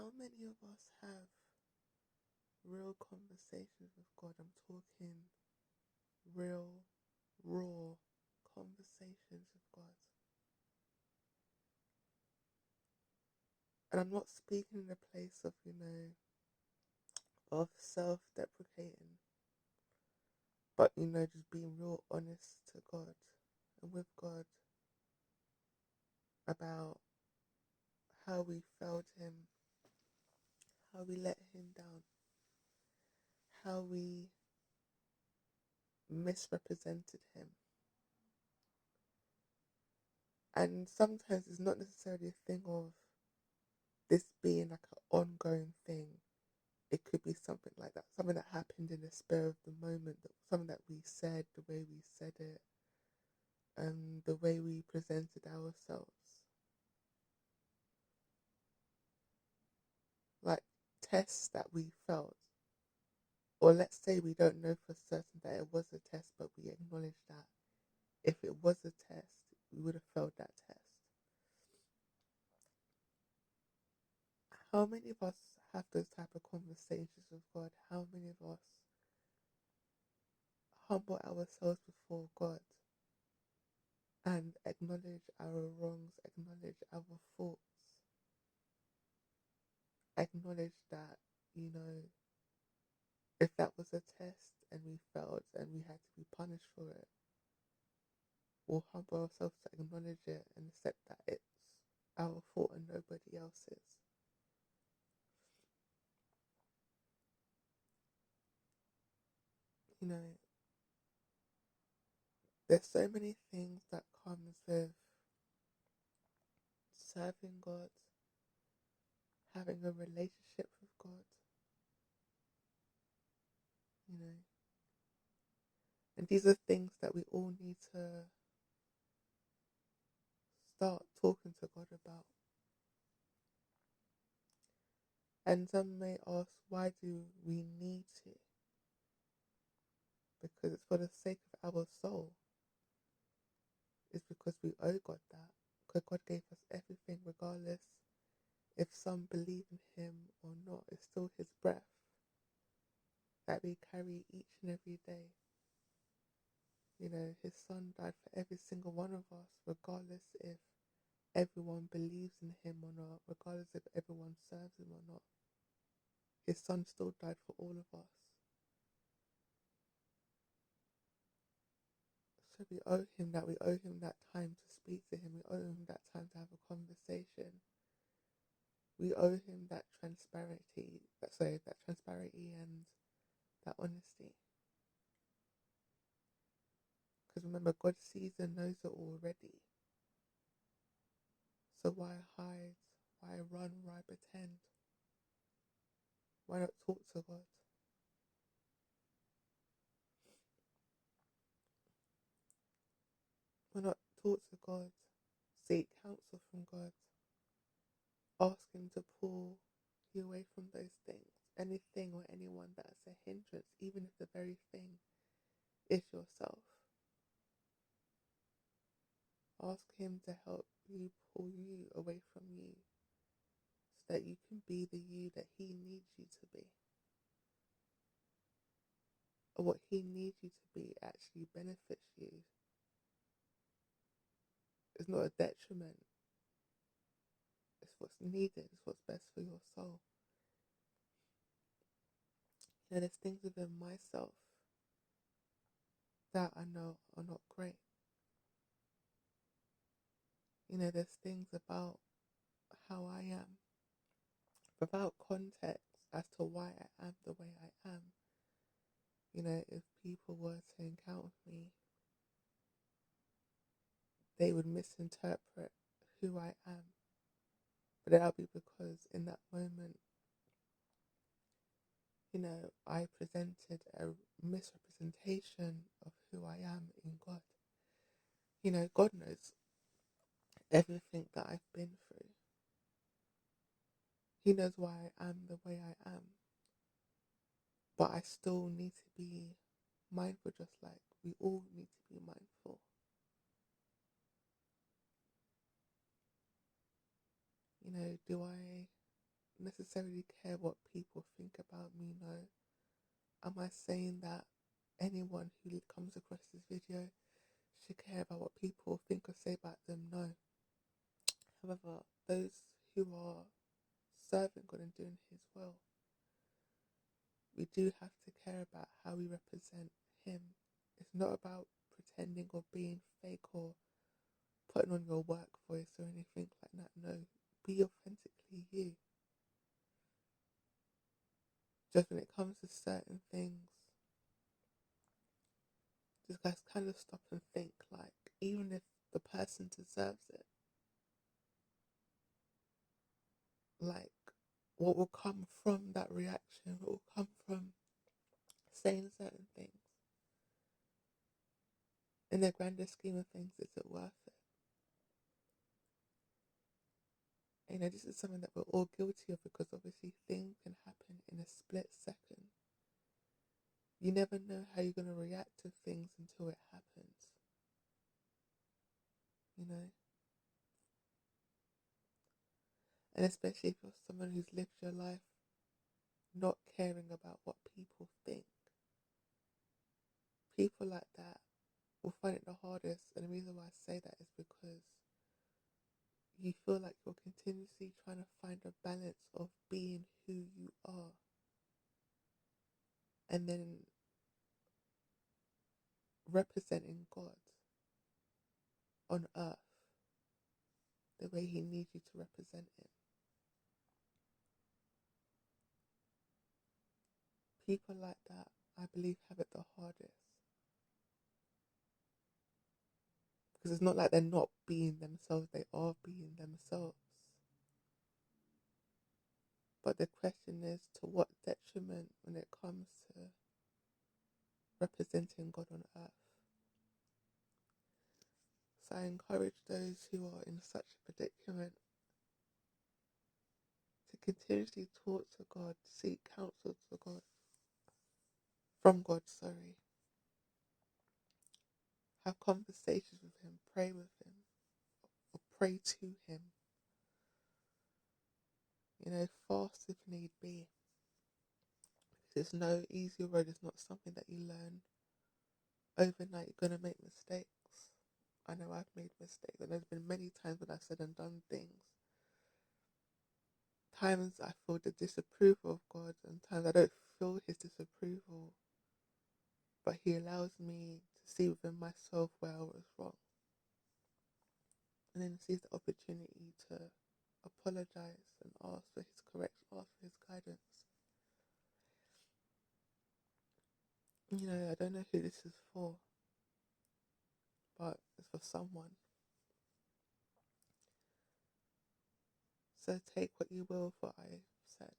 How many of us have real conversations with God? I'm talking real, raw conversations with God. And I'm not speaking in a place of, of self deprecating, but, just being real honest to God and with God about how we failed Him, how we let Him down, how we misrepresented Him. And sometimes it's not necessarily a thing of this being like an ongoing thing. It could be something like that, something that happened in the spur of the moment, something that we said, the way we said it, and the way we presented ourselves. Like tests that we felt, or let's say we don't know for certain that it was a test, but we acknowledge that if it was a test, we would have failed that test. How many of us have those type of conversations with God? How many of us humble ourselves before God and acknowledge our wrongs, acknowledge our faults, acknowledge that, you know, if that was a test and we failed and we had to be punished for it, we'll humble ourselves to acknowledge it and accept that it's our fault and nobody else's. You know, there's so many things that comes with serving God, having a relationship with God, you know. And these are things that we all need to start talking to God about. And some may ask, why do we need to? Because it's for the sake of our soul. It's because we owe God that. Because God gave us everything, regardless if some believe in Him or not. It's still His breath that we carry each and every day. You know, His Son died for every single one of us, regardless if everyone believes in Him or not, regardless if everyone serves Him or not. His Son still died for all of us. So we owe Him that. We owe Him that time to speak to Him. We owe Him that time to have a conversation. We owe Him that transparency and that honesty. Because remember, God sees and knows it already. So why hide? Why run? Why pretend? Why not talk to God? Why not talk to God? Seek counsel from God. Ask Him to pull you away from those things. Anything or anyone that's a hindrance, even if the very thing is yourself. Ask Him to help you pull you away from you so that you can be the you that He needs you to be. Or what He needs you to be actually benefits you. It's not a detriment. It's what's needed. It's what's best for your soul. You know, there's things within myself that I know are not great. You know, there's things about how I am without context as to why I am the way I am. You know, if people were to encounter me, they would misinterpret who I am. But that'll be because in that moment, you know, I presented a misrepresentation of who I am in God. You know, God knows everything that I've been through. He knows why I am the way I am. But I still need to be mindful, just like we all need to be mindful. You know, do I necessarily care what people think about me, no. Am I saying that anyone who comes across this video should care about what people think or say about them? No. However, those who are serving God and doing His will, we do have to care about how we represent Him. It's not about pretending or being fake or putting on your work voice or anything like that. No, be authentically you. Just when it comes to certain things, just guys kind of stop and think, like, even if the person deserves it, like, what will come from that reaction, what will come from saying certain things, in the grander scheme of things, is it worth it? You know, this is something that we're all guilty of, because obviously things can happen in a split second. You never know how you're going to react to things until it happens, you know? And especially if you're someone who's lived your life not caring about what people think. People like that will find it the hardest. And the reason why I say that is because you feel like you're continuously trying to find a balance of being who you are and then representing God on earth the way He needs you to represent Him. People like that, I believe, have it the hardest. Because it's not like they're not being themselves, they are being themselves. But the question is, to what detriment when it comes to representing God on earth? So I encourage those who are in such a predicament to continuously talk to God, seek counsel to God, from God, have conversations with Him, pray with Him, or pray to Him. You know, fast if need be. Because it's no easy road, it's not something that you learn overnight. You're going to make mistakes. I know I've made mistakes, and there's been many times when I've said and done things. Times I feel the disapproval of God, and times I don't feel His disapproval, but He allows me to see within myself where I was wrong, and then sees the opportunity to apologize and ask for His correction, ask for His guidance. You know, I don't know who this is for, but it's for someone. So take what you will of what I said.